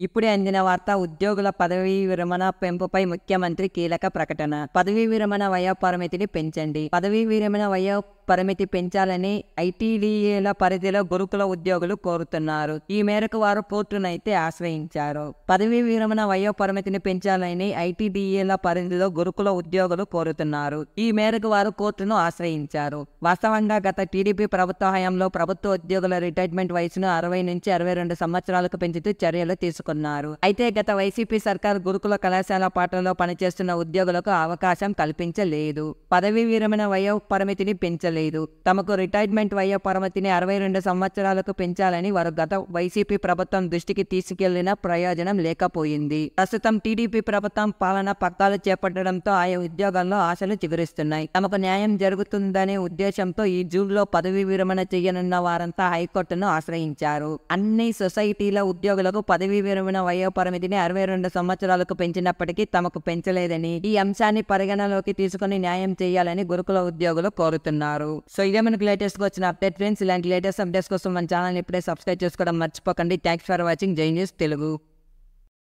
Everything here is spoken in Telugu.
ఇప్పుడే అందిన వార్త ఉద్యోగుల పదవీ విరమణ పెంపుపై ముఖ్యమంత్రి కీలక ప్రకటన. పదవీ విరమణ వయో పరిమితిని పెంచండి. పదవీ విరమణ వయో పరిమితి పెంచాలని ఐటీడీఏల పరిధిలో గురుకుల ఉద్యోగులు కోరుతున్నారు. ఈ మేరకు వారు కోర్టునైతే ఆశ్రయించారు. పదవీ విరమణ వయో పరిమితిని పెంచాలని ఐటీడీఏల పరిధిలో గురుకుల ఉద్యోగులు కోరుతున్నారు. ఈ మేరకు వారు కోర్టును ఆశ్రయించారు. వాస్తవంగా గత టీడీపీ ప్రభుత్వ హయాంలో ప్రభుత్వ ఉద్యోగుల రిటైర్మెంట్ వయసును 60 నుంచి 62 సంవత్సరాలకు పెంచుతూ చర్యలు తీసుకున్నారు. అయితే గత వైసీపీ సర్కార్ గురుకుల కళాశాల పాఠంలో పనిచేస్తున్న ఉద్యోగులకు అవకాశం కల్పించలేదు. పదవీ విరమణ వయో పరిమితిని పెంచలేదు. తమకు రిటైర్మెంట్ వయో పరిమితిని 62 సంవత్సరాలకు పెంచాలని వారు గత వైసీపీ ప్రభుత్వం దృష్టికి తీసుకెళ్లిన ప్రయోజనం లేకపోయింది. ప్రస్తుతం టీడీపీ ప్రభుత్వం పాలన పగ్గాలు చేపట్టడంతో ఆయా ఉద్యోగాల్లో ఆశలు చిగురిస్తున్నాయి. తమకు న్యాయం జరుగుతుందనే ఉద్దేశంతో ఈ జూన్లో పదవీ విరమణ చేయనున్న వారంతా హైకోర్టును ఆశ్రయించారు. అన్ని సొసైటీల ఉద్యోగులకు పదవీ విరమణ వయో పరిమితిని 62 సంవత్సరాలకు పెంచినప్పటికీ తమకు పెంచలేదని, ఈ అంశాన్ని పరిగణలోకి తీసుకుని న్యాయం చేయాలని గురుకుల ఉద్యోగులు కోరుతున్నారు. సో ఇదే మనకు లేటెస్ట్ గా వచ్చిన అప్డేట్ ఫ్రెండ్స్. ఇలాంటి లేటెస్ట్ అప్డేట్స్ కోసం మన ఛానల్ ఇప్పుడే సబ్స్క్రైబ్ చేసుకోవడం మర్చిపోకండి. థ్యాంక్స్ ఫర్ వాచింగ్ జై న్యూస్ తెలుగు.